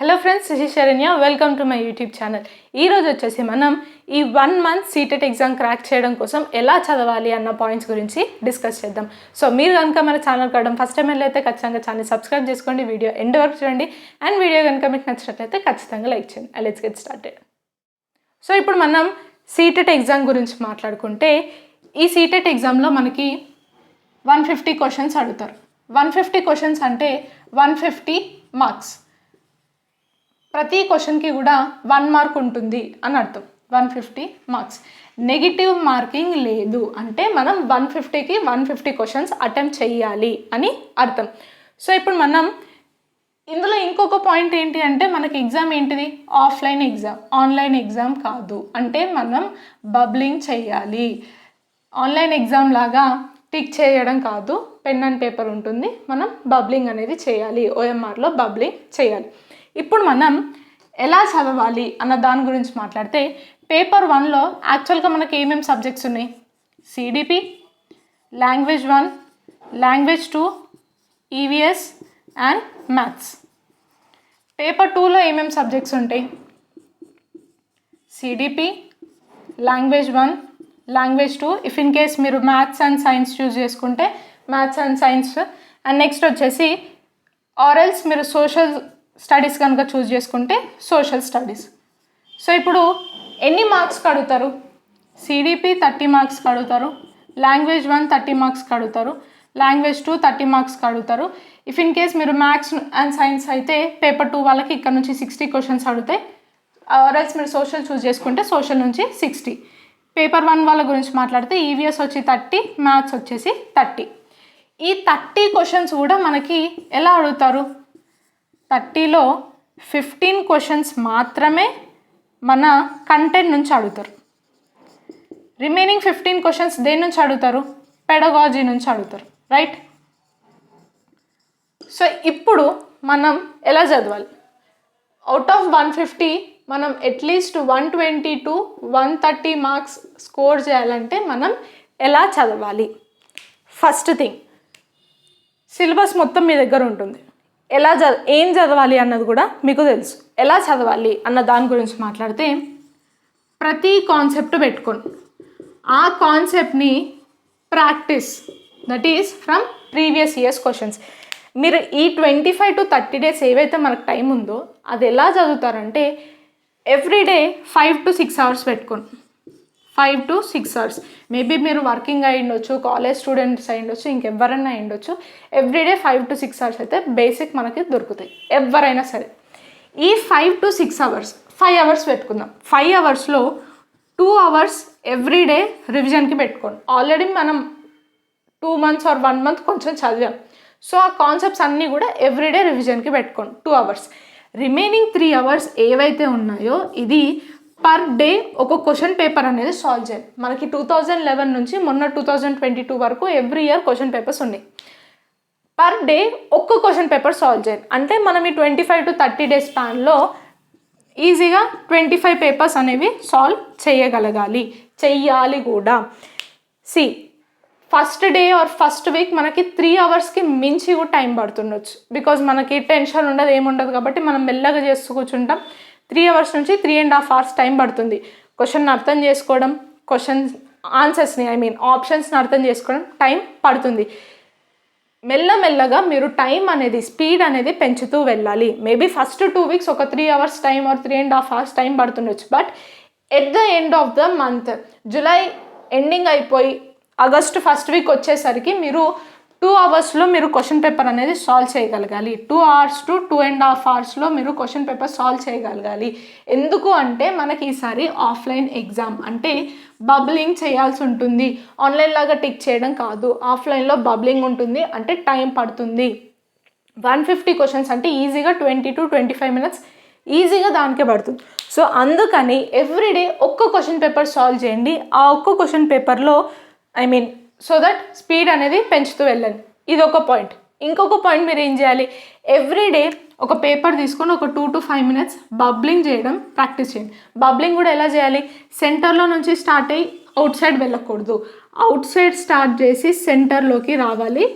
Hello friends, this is Saranya. Welcome to my YouTube channel. ఈరోజు వచ్చేసి మనం ఈ 1 month సీటెట్ ఎగ్జామ్ క్రాక్ చేయడం కోసం ఎలా చదవాలి అన్న పాయింట్స్ గురించి డిస్కస్ చేద్దాం. సో మీరు కనుక మన ఛానల్ కావడం ఫస్ట్ టైం అయితే ఖచ్చితంగా ఛానల్ సబ్స్క్రైబ్ చేసుకోండి, వీడియో ఎండ్ వరకు చూడండి. అండ్ వీడియో కనుక మీకు నచ్చినట్లయితే ఖచ్చితంగా లైక్ చేయండి. Let's get started. సో ఇప్పుడు మనం సీటెట్ ఎగ్జామ్ గురించి మాట్లాడుకుంటే, ఈ సీటెట్ ఎగ్జామ్లో మనకి 150 క్వశ్చన్స్ అడుగుతారు. 150 క్వశ్చన్స్ అంటే 150 మార్క్స్. ప్రతి క్వశ్చన్కి కూడా 1 మార్క్ ఉంటుంది అని అర్థం. 150 మార్క్స్. నెగిటివ్ మార్కింగ్ లేదు అంటే మనం 150కి 150 క్వశ్చన్స్ అటెంప్ట్ చేయాలి అని అర్థం. సో ఇప్పుడు మనం ఇందులో ఇంకొక పాయింట్ ఏంటి అంటే, మనకి ఎగ్జామ్ ఏంటిది? ఆఫ్లైన్ ఎగ్జామ్, ఆన్లైన్ ఎగ్జామ్ కాదు. అంటే మనం బబ్లింగ్ చేయాలి. ఆన్లైన్ ఎగ్జామ్ లాగా టిక్ చేయడం కాదు, పెన్ అండ్ పేపర్ ఉంటుంది. మనం బబ్లింగ్ అనేది చేయాలి, ఓఎంఆర్లో బబ్లింగ్ చేయాలి. ఇప్పుడు మనం ఎలా చదవాలి అన్న దాని గురించి మాట్లాడితే, పేపర్ 1లో యాక్చువల్గా మనకి ఏమేమి సబ్జెక్ట్స్ ఉన్నాయి? CDP, language 1, language 2, EVS and maths. Paper 2లో ఏమేమి సబ్జెక్ట్స్ ఉంటాయి? CDP, language 1, language 2. If in case మీరు మ్యాథ్స్ అండ్ సైన్స్ చూస్ చేసుకుంటే maths and science. And next వచ్చేసి ఆర్ఎల్స్ మీరు సోషల్ స్టడీస్ కనుక చూస్ చేసుకుంటే సోషల్ స్టడీస్. సో ఇప్పుడు ఎన్ని మార్క్స్కి అడుగుతారు? సిడిపి 30 మార్క్స్కి అడుగుతారు, లాంగ్వేజ్ 1 30 మార్క్స్కి అడుగుతారు, లాంగ్వేజ్ 2 30 మార్క్స్కి అడుగుతారు. ఇఫ్ ఇన్ కేస్ మీరు మ్యాథ్స్ అండ్ సైన్స్ అయితే పేపర్ 2 వాళ్ళకి ఇక్కడ నుంచి 60 క్వశ్చన్స్ అడుగుతాయి. ఆర్ఎల్స్ మీరు సోషల్ చూస్ చేసుకుంటే సోషల్ నుంచి 60. పేపర్ 1 వాళ్ళ గురించి మాట్లాడితే ఈవీఎస్ వచ్చి 30, మ్యాథ్స్ వచ్చేసి 30. ఈ 30 క్వశ్చన్స్ కూడా మనకి ఎలా అడుగుతారు? 30లో 15 క్వశ్చన్స్ మాత్రమే మన కంటెంట్ నుంచి అడుగుతారు. రిమైనింగ్ 15 క్వశ్చన్స్ దేని నుంచి అడుగుతారు? పెడగాజీ నుంచి అడుగుతారు, రైట్? సో ఇప్పుడు మనం ఎలా చదవాలి? అవుట్ ఆఫ్ 150 మనం అట్లీస్ట్ 120 to 130 మార్క్స్ స్కోర్ చేయాలంటే మనం ఎలా చదవాలి? ఫస్ట్ థింగ్, సిలబస్ మొత్తం మీ దగ్గర ఉంటుంది. ఏం చదవాలి అన్నది కూడా మీకు తెలుసు. ఎలా చదవాలి అన్న దాని గురించి మాట్లాడితే, ప్రతి కాన్సెప్ట్ పెట్టుకోండి. ఆ కాన్సెప్ట్ని practice, that is from previous years questions. మీరు ఈ 25 to 30 డేస్ ఏవైతే మనకు టైం ఉందో అది ఎలా చదువుతారంటే, ఎవ్రీడే 5 to 6 అవర్స్ పెట్టుకోండి. 5 to 6 అవర్స్. మేబీ మీరు వర్కింగ్ అయి ఉండొచ్చు, కాలేజ్ స్టూడెంట్స్ అయి ఉండొచ్చు, ఇంకెవరైనా అయి ఉండొచ్చు. ఎవ్రీడే 5 to 6 అవర్స్ అయితే బేసిక్ మనకి దొరుకుతాయి, ఎవరైనా సరే. ఈ 5 to 6 అవర్స్ 5 అవర్స్ పెట్టుకుందాం. 5 అవర్స్లో 2 అవర్స్ ఎవ్రీడే రివిజన్కి పెట్టుకోండి. ఆల్రెడీ మనం 2 months or 1 month కొంచెం చదివాం. సో ఆ కాన్సెప్ట్స్ అన్నీ కూడా ఎవ్రీడే రివిజన్కి పెట్టుకోండి 2 అవర్స్. రిమైనింగ్ 3 అవర్స్ ఏవైతే ఉన్నాయో ఇది పర్ డే ఒక క్వశ్చన్ పేపర్ అనేది సాల్వ్ చేయాలి. మనకి 2011 నుంచి మొన్న 2022 వరకు ఎవ్రీ ఇయర్ క్వశ్చన్ పేపర్స్ ఉన్నాయి. పర్ డే ఒక్క క్వశ్చన్ పేపర్ సాల్వ్ చేయాలి. అంటే మనం ఈ 25 to 30 డేస్ స్పాన్లో ఈజీగా 25 పేపర్స్ అనేవి సాల్వ్ చేయగలగాలి, చెయ్యాలి కూడా. First day or first week మనకి 3 అవర్స్కి మించి కూడా టైం పడుతుండొచ్చు. బికాజ్ మనకి టెన్షన్ ఉండదు, ఏముండదు కాబట్టి మనం మెల్లగా చేస్తూ కూర్చుంటాం. 3 అవర్స్ నుంచి 3.5 అవర్స్ టైం పడుతుంది. క్వశ్చన్ అర్థం చేసుకోవడం, ఆన్సర్స్ని ఆప్షన్స్ని అర్థం చేసుకోవడం టైం పడుతుంది. మెల్లమెల్లగా మీరు టైం అనేది, స్పీడ్ అనేది పెంచుతూ వెళ్ళాలి. మేబీ ఫస్ట్ 2 వీక్స్ ఒక 3 hours time or 3.5 hours time పడుతుండొచ్చు. But at the end of the month, July ending అయిపోయి ఆగస్ట్ ఫస్ట్ వీక్ వచ్చేసరికి మీరు 2 అవర్స్లో మీరు క్వశ్చన్ పేపర్ అనేది సాల్వ్ చేయగలగాలి. 2 hours to 2.5 అవర్స్లో మీరు క్వశ్చన్ పేపర్ సాల్వ్ చేయగలగాలి. ఎందుకు అంటే మనకి ఈసారి ఆఫ్లైన్ ఎగ్జామ్, అంటే బబ్లింగ్ చేయాల్సి ఉంటుంది. ఆన్లైన్ లాగా టిక్ చేయడం కాదు, ఆఫ్లైన్లో బబ్లింగ్ ఉంటుంది. అంటే టైం పడుతుంది. 150 క్వశ్చన్స్ అంటే ఈజీగా 20 to 25 minutes ఈజీగా దానికే పడుతుంది. సో అందుకని ఎవ్రీడే ఒక్క క్వశ్చన్ పేపర్ సాల్వ్ చేయండి. ఆ ఒక్క క్వశ్చన్ పేపర్లో సో దట్ స్పీడ్ అనేది పెంచుతూ వెళ్ళండి. ఇది ఒక పాయింట్. ఇంకొక పాయింట్, మీరు ఏం చేయాలి? ఎవ్రీడే ఒక పేపర్ తీసుకొని ఒక 2 to 5 minutes బబ్లింగ్ చేయడం ప్రాక్టీస్ చేయండి. బబ్లింగ్ కూడా ఎలా చేయాలి? సెంటర్లో నుంచి స్టార్ట్ అయ్యి అవుట్ సైడ్ వెళ్ళకూడదు. అవుట్ సైడ్ స్టార్ట్ చేసి సెంటర్లోకి రావాలి.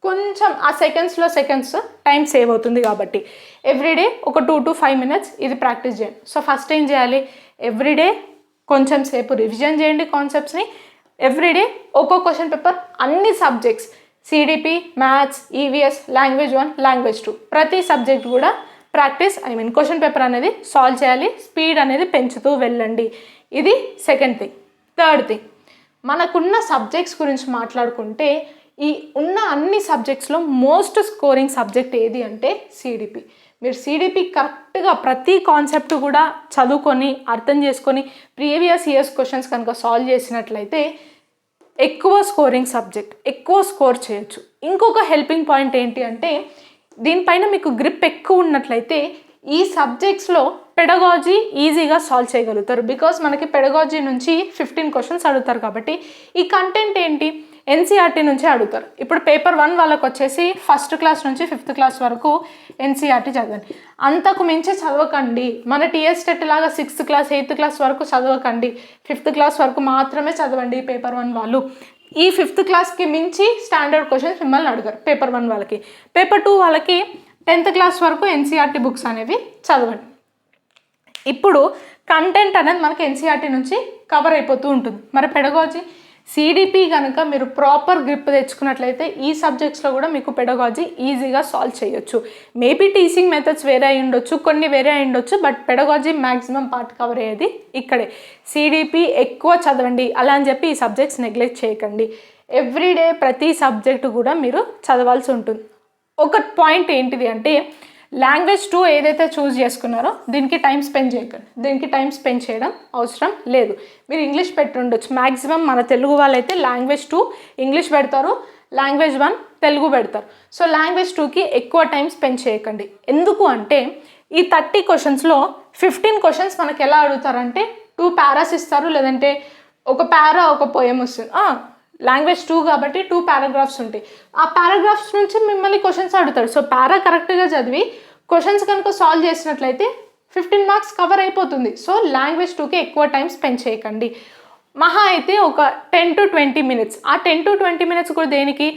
కొంచెం ఆ సెకండ్స్ టైం సేవ్ అవుతుంది కాబట్టి ఎవ్రీడే ఒక 2 to 5 minutes ఇది ప్రాక్టీస్ చేయండి. సో ఫస్ట్ ఏం చేయాలి, ఎవ్రీడే కొంచెం సేపు రివిజన్ చేయండి కాన్సెప్ట్స్ని. ఎవ్రీడే ఒక్కో క్వశ్చన్ పేపర్ అన్ని subjects CDP, maths, EVS, language 1, language 2 ప్రతి సబ్జెక్ట్ కూడా ప్రాక్టీస్ క్వశ్చన్ పేపర్ అనేది సాల్వ్ చేయాలి. స్పీడ్ అనేది పెంచుతూ వెళ్ళండి. ఇది సెకండ్ థింగ్. థర్డ్ థింగ్, మనకున్న సబ్జెక్ట్స్ గురించి మాట్లాడుకుంటే ఈ ఉన్న అన్ని సబ్జెక్ట్స్లో మోస్ట్ స్కోరింగ్ సబ్జెక్ట్ ఏది అంటే సిడిపి. మీరు సిడిపి కరెక్ట్గా ప్రతి కాన్సెప్ట్ కూడా చదువుకొని అర్థం చేసుకొని ప్రీవియస్ ఇయర్స్ క్వశ్చన్స్ కనుక సాల్వ్ చేసినట్లయితే ఎక్కువ స్కోరింగ్ సబ్జెక్ట్, ఎక్కువ స్కోర్ చేయొచ్చు. ఇంకొక హెల్పింగ్ పాయింట్ ఏంటి అంటే దీనిపైన మీకు గ్రిప్ ఎక్కువ ఉన్నట్లయితే ఈ సబ్జెక్ట్స్లో పెడగాజీ ఈజీగా సాల్వ్ చేయగలుగుతారు. బికాస్ మనకి పెడగాజీ నుంచి 15 క్వశ్చన్స్ అడుగుతారు కాబట్టి ఈ కంటెంట్ ఏంటి ఎన్సీఆర్టీ నుంచే అడుగుతారు. ఇప్పుడు పేపర్ 1 వాళ్ళకి వచ్చేసి 1st క్లాస్ నుంచి 5th క్లాస్ వరకు ఎన్సీఆర్టీ చదవండి. అంతకు మించి చదవకండి. మన టీఎస్ టెట్ లాగా 6th క్లాస్ 8th క్లాస్ వరకు చదవకండి. 5th క్లాస్ వరకు మాత్రమే చదవండి పేపర్ 1 వాళ్ళు. ఈ 5th క్లాస్కి మించి స్టాండర్డ్ క్వశ్చన్స్ మిమ్మల్ని అడుగుతారు పేపర్ 1 వాళ్ళకి. పేపర్ 2 వాళ్ళకి 10th క్లాస్ వరకు ఎన్సీఆర్టీ బుక్స్ అనేవి చదవండి. ఇప్పుడు కంటెంట్ అనేది మనకి ఎన్సీఆర్టీ నుంచి కవర్ అయిపోతూ ఉంటుంది. మరి పెడగాజీ సిడిపి కనుక మీరు ప్రాపర్ గ్రిప్ తెచ్చుకున్నట్లయితే ఈ సబ్జెక్ట్స్లో కూడా మీకు పెడగాజీ ఈజీగా సాల్వ్ చేయొచ్చు. మేబీ టీచింగ్ మెథడ్స్ వేరే అయి ఉండొచ్చు, కొన్ని వేరే అయి ఉండొచ్చు, but pedagogy maximum part cover అయ్యేది ఇక్కడే. సిడిపి ఎక్కువ చదవండి, అలా అని చెప్పి ఈ సబ్జెక్ట్స్ నెగ్లెక్ట్ చేయకండి. ఎవ్రీడే ప్రతి సబ్జెక్టు కూడా మీరు చదవాల్సి ఉంటుంది. ఒక పాయింట్ ఏంటిది అంటే లాంగ్వేజ్ 2 ఏదైతే చూస్ చేసుకున్నారో దీనికి టైం స్పెండ్ చేయకండి. దీనికి టైం స్పెండ్ చేయడం అవసరం లేదు. మీరు ఇంగ్లీష్ పెట్టుండొచ్చు. మ్యాక్సిమం మన తెలుగు వాళ్ళైతే లాంగ్వేజ్ 2 ఇంగ్లీష్ పెడతారు, లాంగ్వేజ్ 1 తెలుగు పెడతారు. సో లాంగ్వేజ్ 2కి ఎక్కువ టైం స్పెండ్ చేయకండి. ఎందుకు అంటే ఈ 30 క్వశ్చన్స్లో 15 క్వశ్చన్స్ మనకు ఎలా అడుగుతారంటే 2 పారాస్ ఇస్తారు, లేదంటే ఒక పారా ఒక పోయం వస్తుంది. లాంగ్వేజ్ 2 కాబట్టి 2 పారాగ్రాఫ్స్ ఉంటాయి. ఆ పారాగ్రాఫ్స్ నుంచి మిమ్మల్ని క్వశ్చన్స్ అడుగుతాడు. సో పారా కరెక్ట్గా చదివి క్వశ్చన్స్ కనుక సాల్వ్ చేసినట్లయితే 15 మార్క్స్ కవర్ అయిపోతుంది. సో లాంగ్వేజ్ 2కి ఎక్కువ టైం స్పెండ్ చేయకండి. మహా అయితే ఒక 10 to 20 minutes. ఆ 10 to 20 minutes కూడా దేనికి,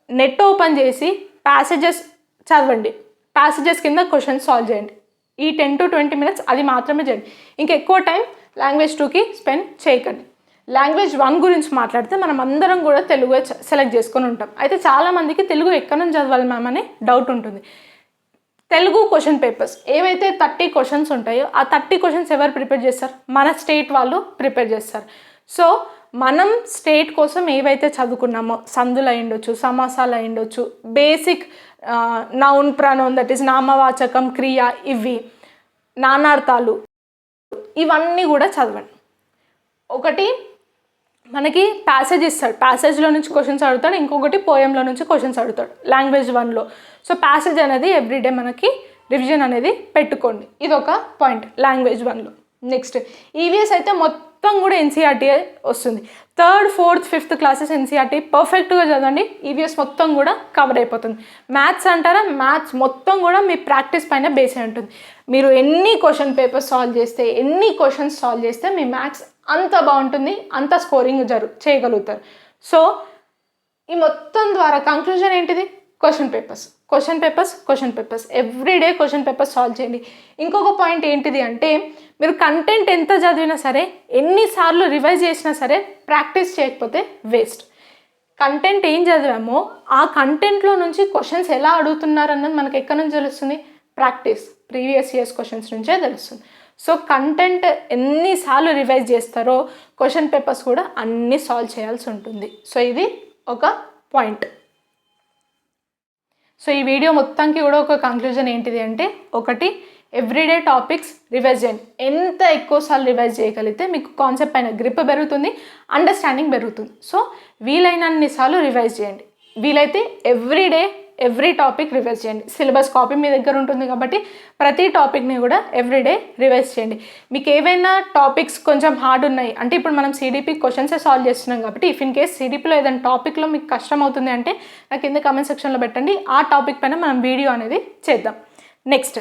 నెట్ ఓపెన్ చేసి ప్యాసేజెస్ చదవండి, ప్యాసేజెస్ కింద క్వశ్చన్స్ సాల్వ్ చేయండి. ఈ 10 to 20 minutes అది మాత్రమే చేయండి. ఇంకా ఎక్కువ టైం లాంగ్వేజ్ 2కి స్పెండ్ చేయకండి. లాంగ్వేజ్ 1 గురించి మాట్లాడితే మనం అందరం కూడా తెలుగు సెలెక్ట్ చేసుకొని ఉంటాం. అయితే చాలామందికి తెలుగు ఎక్కడి నుంచి చదవాలి మ్యామ్ అనే డౌట్ ఉంటుంది. తెలుగు క్వశ్చన్ పేపర్స్ ఏవైతే 30 క్వశ్చన్స్ ఉంటాయో ఆ 30 క్వశ్చన్స్ ఎవరు ప్రిపేర్ చేస్తారు, మన స్టేట్ వాళ్ళు ప్రిపేర్ చేస్తారు. సో మనం స్టేట్ కోసం ఏవైతే చదువుకున్నామో సందులు అయి ఉండొచ్చు, సమాసాలు అయి ఉండొచ్చు, basic noun pronoun that is నామవాచకం, క్రియ, ఇవి నానార్థాలు, ఇవన్నీ కూడా చదవండి. ఒకటి మనకి ప్యాసేజ్ ఇస్తాడు, ప్యాసేజ్లో నుంచి క్వశ్చన్స్ అడుగుతాడు. ఇంకొకటి పోయంలో నుంచి క్వశ్చన్స్ అడుగుతాడు లాంగ్వేజ్ 1లో. సో ప్యాసేజ్ అనేది ఎవ్రీడే మనకి రివిజన్ అనేది పెట్టుకోండి. ఇది ఒక పాయింట్ లాంగ్వేజ్ 1లో. నెక్స్ట్ ఈవీఎస్ అయితే మొత్తం కూడా ఎన్సీఆర్టీ వస్తుంది. 3rd, 4th, 5th classes NCERT పర్ఫెక్ట్గా చదవండి. ఈవీఎస్ మొత్తం కూడా కవర్ అయిపోతుంది. మ్యాథ్స్ అంటారా, మ్యాథ్స్ మొత్తం కూడా మీ ప్రాక్టీస్ పైన బేస్ అయి ఉంటుంది. మీరు ఎన్ని క్వశ్చన్ పేపర్స్ సాల్వ్ చేస్తే, ఎన్ని క్వశ్చన్స్ సాల్వ్ చేస్తే మీ మ్యాథ్స్ అంత బాగుంటుంది, అంత స్కోరింగ్ చేయగలుగుతారు. సో ఈ మొత్తం ద్వారా కంక్లూజన్ ఏంటిది, question papers everyday question papers solve చేయండి. ఇంకొక పాయింట్ ఏంటిది అంటే మీరు కంటెంట్ ఎంత చదివినా సరే, ఎన్నిసార్లు రివైజ్ చేసినా సరే ప్రాక్టీస్ చేయకపోతే వేస్ట్. కంటెంట్ ఏం చదివామో ఆ కంటెంట్లో నుంచి క్వశ్చన్స్ ఎలా అడుగుతున్నారు అన్నది మనకి ఎక్కడి నుంచి తెలుస్తుంది, ప్రాక్టీస్, ప్రీవియస్ ఇయర్స్ క్వశ్చన్స్ నుంచే తెలుస్తుంది. సో కంటెంట్ ఎన్నిసార్లు రివైజ్ చేస్తారో క్వశ్చన్ పేపర్స్ కూడా అన్నీ సాల్వ్ చేయాల్సి ఉంటుంది. సో ఇది ఒక పాయింట్. సో ఈ వీడియో మొత్తానికి కూడా ఒక కంక్లూజన్ ఏంటిది అంటే, ఒకటి ఎవ్రీడే టాపిక్స్ రివైజ్ చేయండి. ఎంత ఎక్కువసార్లు రివైజ్ చేయగలిగితే మీకు కాన్సెప్ట్ పైన గ్రిప్ పెరుగుతుంది, అండర్స్టాండింగ్ పెరుగుతుంది. సో వీలైనన్నిసార్లు రివైజ్ చేయండి. వీలైతే ఎవ్రీ టాపిక్ రివైజ్ చేయండి. సిలబస్ కాపీ మీ దగ్గర ఉంటుంది కాబట్టి ప్రతి టాపిక్ని కూడా ఎవ్రీడే రివైజ్ చేయండి. మీకు ఏవైనా టాపిక్స్ కొంచెం హార్డ్ ఉన్నాయి అంటే, ఇప్పుడు మనం సిడిపి క్వశ్చన్సే సాల్వ్ చేస్తున్నాం కాబట్టి ఇఫ్ ఇన్ కేస్ సిడిపిలో ఏదైనా టాపిక్లో మీకు కష్టం అవుతుంది అంటే నాకు కింద కామెంట్ సెక్షన్లో పెట్టండి. ఆ టాపిక్ పైన మనం వీడియో అనేది చేద్దాం. నెక్స్ట్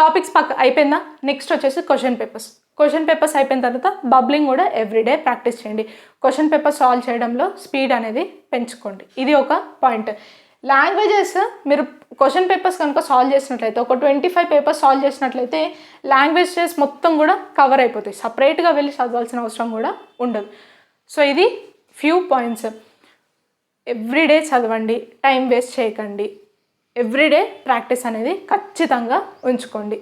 టాపిక్స్ అయిపోయిందా, నెక్స్ట్ వచ్చేసి క్వశ్చన్ పేపర్స్ అయిపోయిన తర్వాత బబ్లింగ్ కూడా ఎవ్రీడే ప్రాక్టీస్ చేయండి. క్వశ్చన్ పేపర్ సాల్వ్ చేయడంలో స్పీడ్ అనేది పెంచుకోండి. ఇది ఒక పాయింట్. లాంగ్వేజెస్ మీరు క్వశ్చన్ పేపర్స్ కనుక సాల్వ్ చేసినట్లయితే ఒక 25 పేపర్స్ సాల్వ్ చేసినట్లయితే లాంగ్వేజెస్ మొత్తం కూడా కవర్ అయిపోతాయి, సపరేట్గా వెళ్ళి చదవాల్సిన అవసరం కూడా ఉండదు. సో ఇది ఫ్యూ పాయింట్స్. ఎవ్రీడే చదవండి, టైం వేస్ట్ చేయకండి, ఎవ్రీడే ప్రాక్టీస్ అనేది ఖచ్చితంగా ఉంచుకోండి.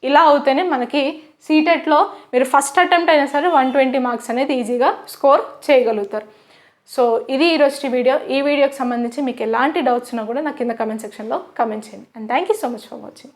ఇలా అవుతేనే మనకి సీటెట్లో మీరు ఫస్ట్ అటెంప్ట్ అయినా సరే 120 మార్క్స్ అనేది ఈజీగా స్కోర్ చేయగలుగుతారు. సో ఇది ఈరోజు వీడియో. ఈ వీడియోకి సంబంధించి మీకు ఎలాంటి డౌట్స్ ఉన్నా కూడా నాకు కింద కమెంట్ సెక్షన్లో కమెంట్ చేయండి. And thank you so much for watching.